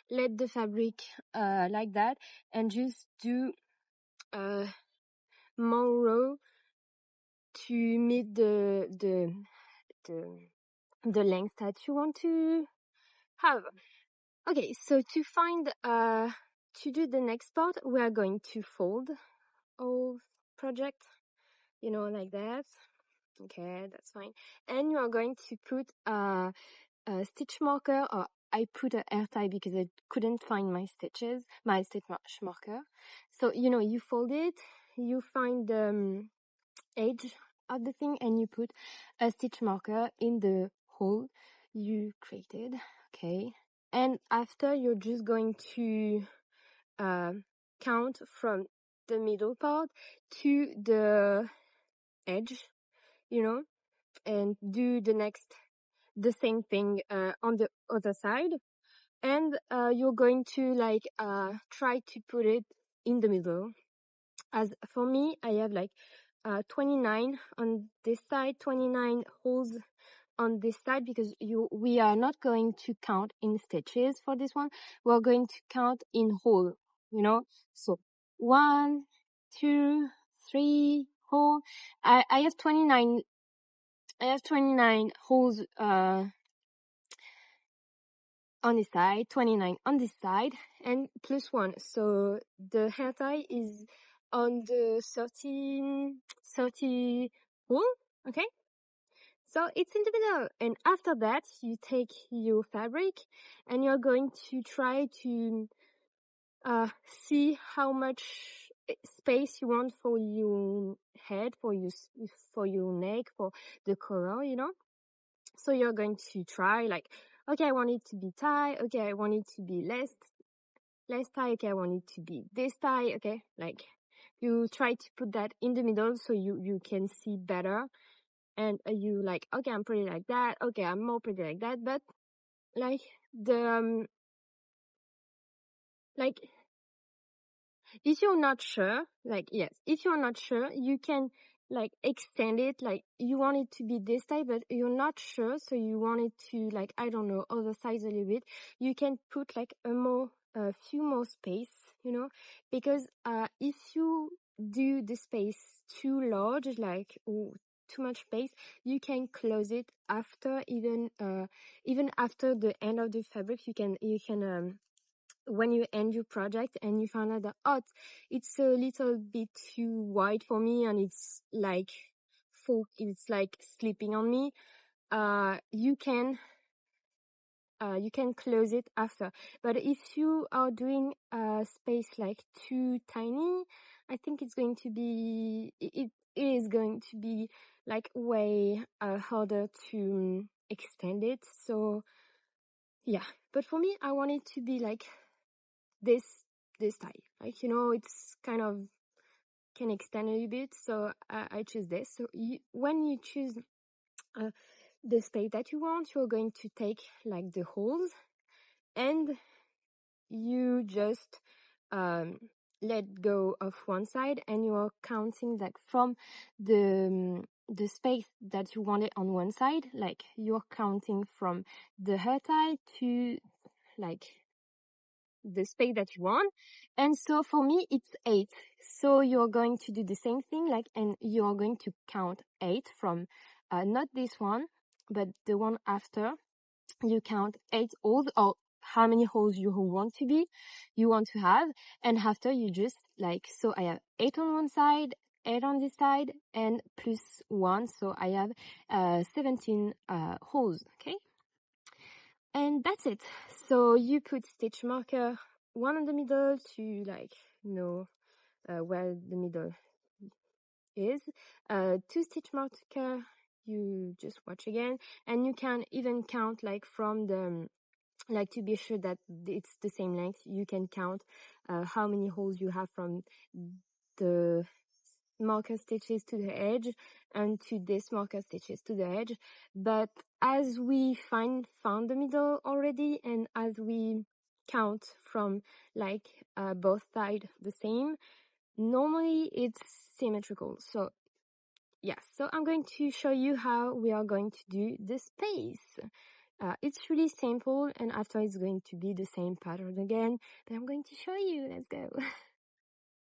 let the fabric like that, and just do more row to meet the length that you want to have. Okay, so to find to do the next part, we are going to fold our project, like that. Okay, that's fine. And you are going to put a stitch marker, or I put a hair tie because I couldn't find my stitch marker. So, you fold it, you find the edge of the thing, and you put a stitch marker in the hole you created. Okay. And after, you're just going to count from the middle part to the edge, and do the same thing on the other side. And you're going to like try to put it in the middle. As for me, I have like 29 on this side, 29 holes on this side, because we are not going to count in stitches for this one. We're going to count in hole, so 1, 2, 3 hole. I have 29 holes on this side, 29 on this side, and plus 1. So the hair tie is on the 30 hole, okay? So it's in the middle. And after that, you take your fabric, and you're going to try to see how much space you want for your head, for your neck, for the color, So you're going to try like, okay, I want it to be tie. Okay, I want it to be less tie. Okay, I want it to be this tie. Okay, like you try to put that in the middle so you can see better. And you like, okay, I'm pretty like that. Okay, I'm more pretty like that. But like the like if you're not sure, if you're not sure, you can like extend it. Like you want it to be this type, but you're not sure, so you want it to like, I don't know, other size a little bit. You can put like a few more space, because if you do the space too large, like too much space, you can close it after, even after the end of the fabric. You can when you end your project and you find out that it's a little bit too wide for me, and it's like sleeping on me, you can you can close it after. But if you are doing a space like too tiny, I think it's going to be, it is going to be like way harder to extend it. So yeah, but for me, I want it to be like this type, like, you know, it's kind of can extend a little bit, so I choose this. So when you choose the space that you want, you're going to take like the holes, and you just let go of one side, and you are counting like from the space that you wanted on one side, like you're counting from the hair tie to like the space that you want. And so for me it's 8, so you're going to do the same thing, like, and you're going to count 8 from not this one but the one after. You count 8 holes, or how many holes you want to have, and after you just like, so I have 8 on one side, 8 on this side, and plus 1, so I have 17 holes. Okay, and that's it. So you put stitch marker 1 in the middle to like know where the middle is. 2 stitch marker, you just watch again, and you can even count like from the like, to be sure that it's the same length. You can count how many holes you have from the marker stitches to the edge and to this marker stitches to the edge. But as we found the middle already, and as we count from like both sides the same, normally it's symmetrical. So yes, so I'm going to show you how we are going to do the space. It's really simple, and after it's going to be the same pattern again, but I'm going to show you. Let's go.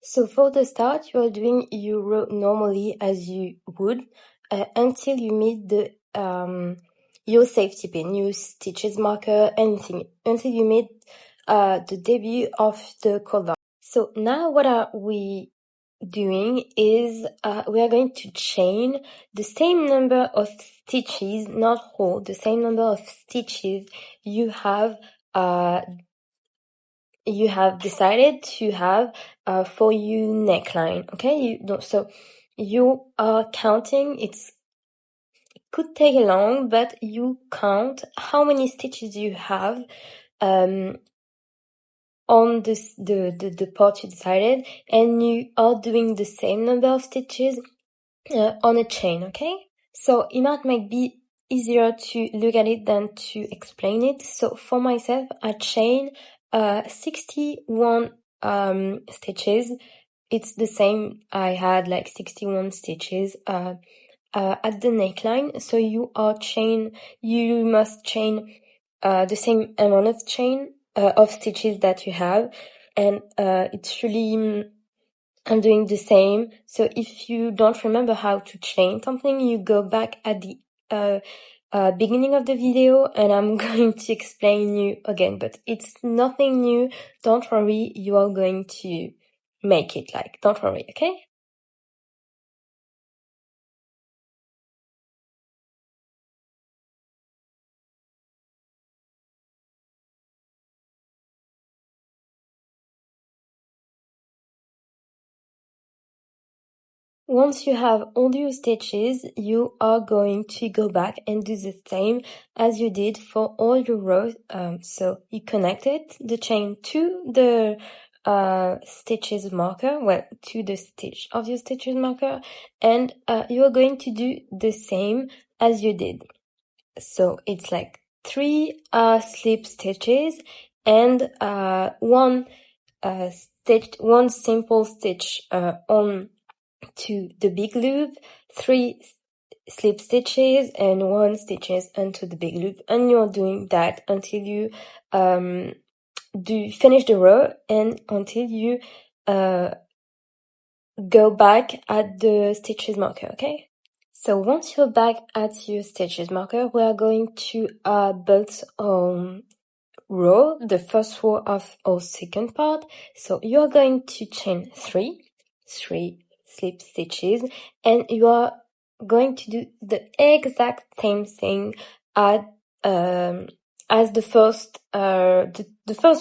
So for the start, you are doing your row normally as you would until you meet the your safety pin, your stitches marker, anything, until you meet the debut of the collar. So now what are we doing is we are going to chain the same number of stitches, not whole, the same number of stitches you have decided to have for your neckline. Okay, so you are counting. It could take long, but you count how many stitches you have on this the part you decided, and you are doing the same number of stitches on a chain. Okay, so it might be easier to look at it than to explain it. So for myself, I chain 61 stitches. It's the same. I had like 61 stitches at the neckline. So you must chain the same amount of of stitches that you have, and it's really I'm doing the same. So if you don't remember how to chain something, you go back at the beginning of the video, and I'm going to explain you again. But it's nothing new. Don't worry, you are going to make it. Like, don't worry, okay? Once you have all your stitches, you are going to go back and do the same as you did for all your rows. So you connected the chain to the stitches marker, well, to the stitch of your stitches marker, and you are going to do the same as you did. So it's like 3 slip stitches and one simple stitch on to the big loop, 3 slip stitches and 1 stitches onto the big loop, and you're doing that until you finish the row and until you go back at the stitches marker. Okay, so once you're back at your stitches marker, we are going to build row, the first row of our second part. So you're going to chain 3 slip stitches, and you are going to do the exact same thing at as the first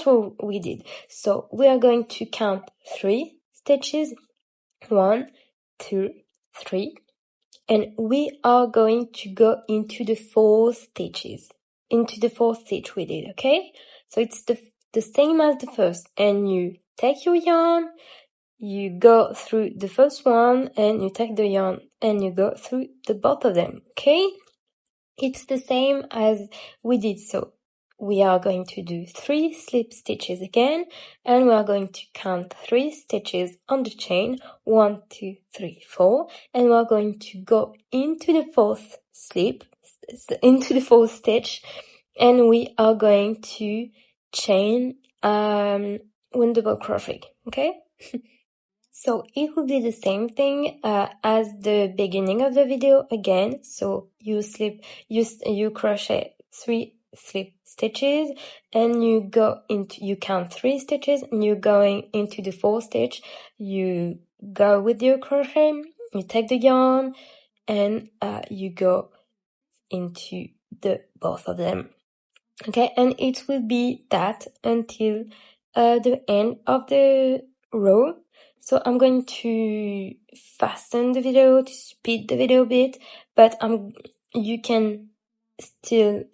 row we did. So we are going to count 3 stitches, 1, 2, 3, and we are going to go into the 4 stitches, into the 4th stitch we did, okay? So it's the same as the first, and you take your yarn, you go through the first one, and you take the yarn, and you go through the both of them, okay? It's the same as we did, so we are going to do 3 slip stitches again, and we are going to count 3 stitches on the chain, 1, 2, 3, 4, and we are going to go into the 4th slip, into the 4th stitch, and we are going to chain one double crochet, okay? So it will be the same thing as the beginning of the video again. So you crochet 3 slip stitches, and you count 3 stitches, and you're going into the 4th stitch. You go with your crochet, you take the yarn, and you go into the both of them. Okay, and it will be that until the end of the row. So I'm going to fasten the video, to speed the video a bit, but you can still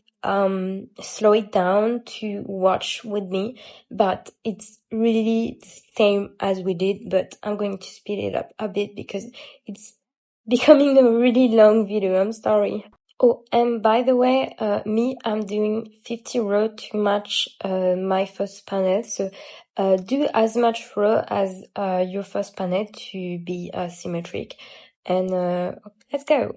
slow it down to watch with me, but it's really the same as we did, but I'm going to speed it up a bit because it's becoming a really long video. I'm sorry. Oh, and by the way, I'm doing 50 row to match my first panel. So do as much row as your first panel to be symmetric. And let's go.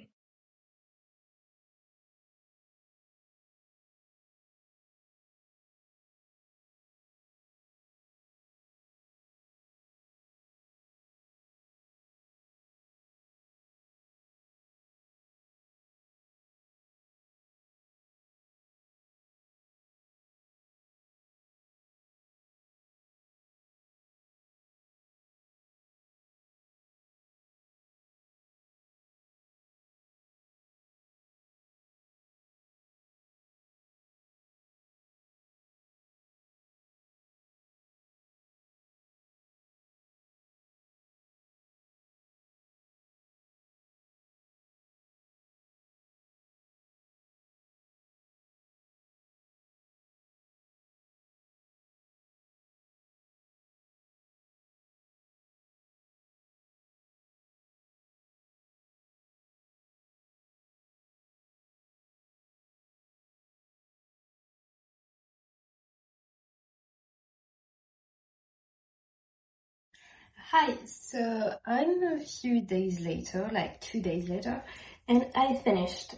Hi, so I'm a few days later, like 2 days later, and I finished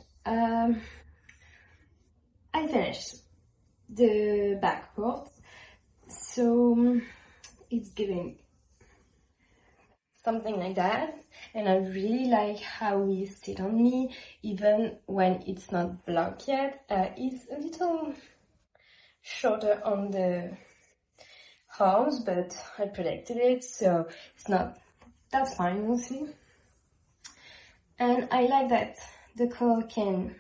the back part. So it's giving something like that, and I really like how it sit on me even when it's not blocked yet. It's a little shorter on the arms, but I predicted it, so that's fine, we'll see. And I like that the color can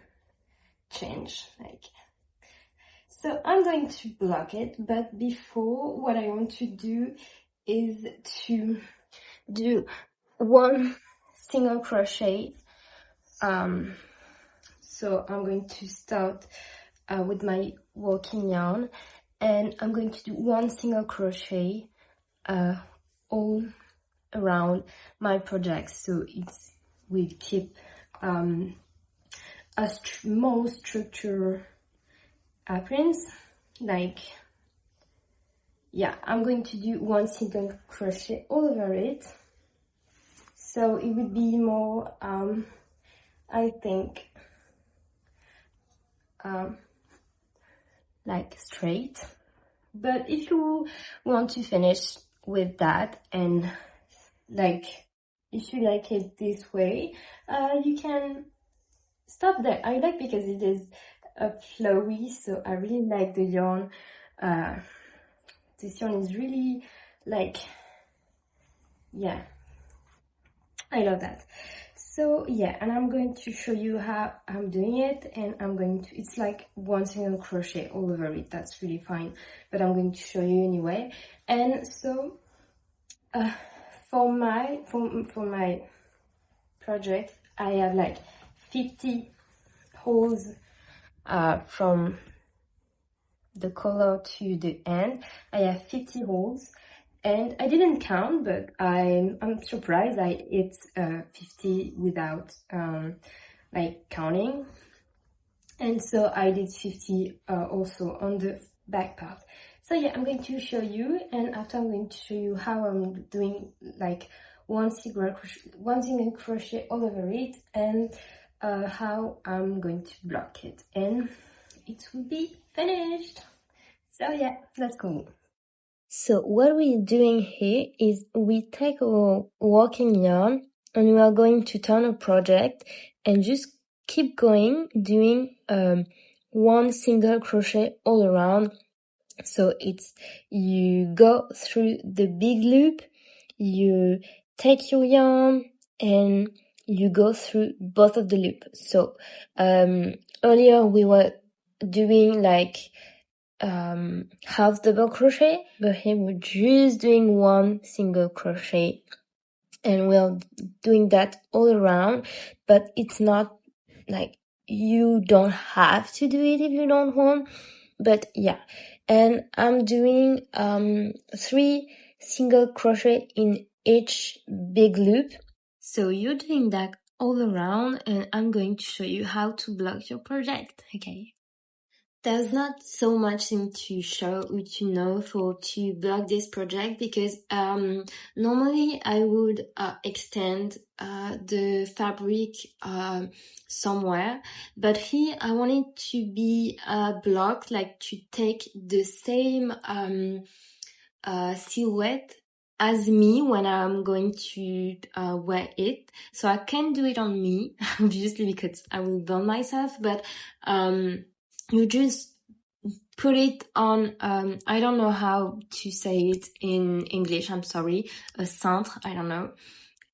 change, so I'm going to block it, but before, what I want to do is to do 1 single crochet. So I'm going to start with my working yarn, and I'm going to do 1 single crochet all around my project, so will keep a more structured appearance. I'm going to do 1 single crochet all over it, so it would be more I think straight. But if you want to finish with that, and if you like it this way, you can stop there. I like because it is flowy, so I really like the yarn. This yarn is really I love that. So yeah, and I'm going to show you how I'm doing it, and it's like one single crochet all over it. That's really fine, but I'm going to show you anyway. And so for my project, I have like 50 holes from the collar to the end. I have 50 holes, and I didn't count, but I'm surprised it's 50 without like counting. And so I did 50 also on the back part. So yeah, I'm going to show you, and after I'm going to show you how I'm doing like one single crochet all over it, and how I'm going to block it, and it will be finished. So yeah, let's go. So what we're doing here is we take our working yarn and we are going to turn a project and just keep going doing one single crochet all around. So it's you go through the big loop, you take your yarn and you go through both of the loop. So earlier we were doing like half double crochet, but here we're just doing one single crochet, and we're doing that all around. But it's not like you don't have to do it if you don't want, but yeah. And I'm doing 3 single crochet in each big loop. So you're doing that all around, and I'm going to show you how to block your project, okay? There's not so much thing to show or to know to block this project, because normally I would extend the fabric somewhere, but here I want it to be blocked, like to take the same silhouette as me when I'm going to wear it. So I can do it on me, obviously, because I will burn myself, but you just put it on, I don't know how to say it in English, I'm sorry, a cintre, I don't know.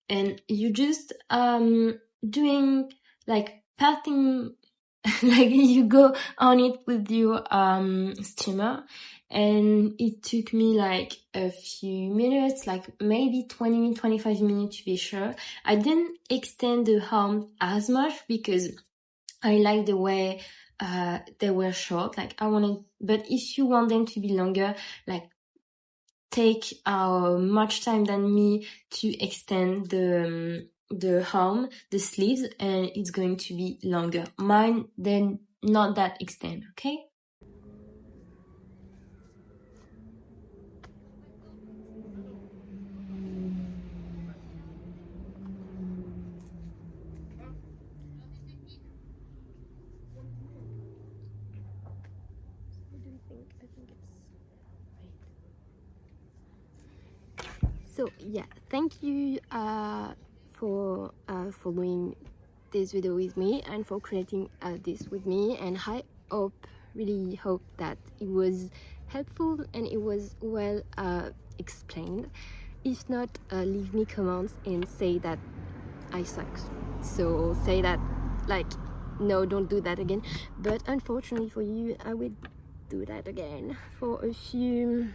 And you just doing like patting, like you go on it with your steamer. And it took me like a few minutes, like maybe 20, 25 minutes to be sure. I didn't extend the arm as much because I like the way they were short. Like I wanted, but if you want them to be longer, like take much time than me to extend the arm, the sleeves, and it's going to be longer. Mine, then not that extend, okay? So yeah, thank you for following this video with me and for creating this with me, and I really hope that it was helpful and it was well explained. If not, leave me comments and say that I suck. So say that, like, no, don't do that again. But unfortunately for you, I will do that again for a few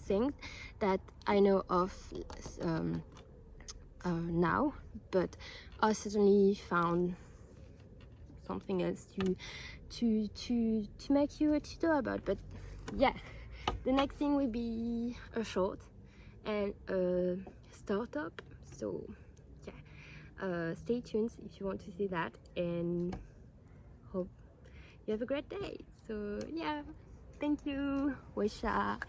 things that I know of now, but I certainly found something else to make you a tutor about. But yeah, the next thing will be a short and a startup. So yeah, stay tuned if you want to see that, and hope you have a great day. So yeah, thank you. Weisha.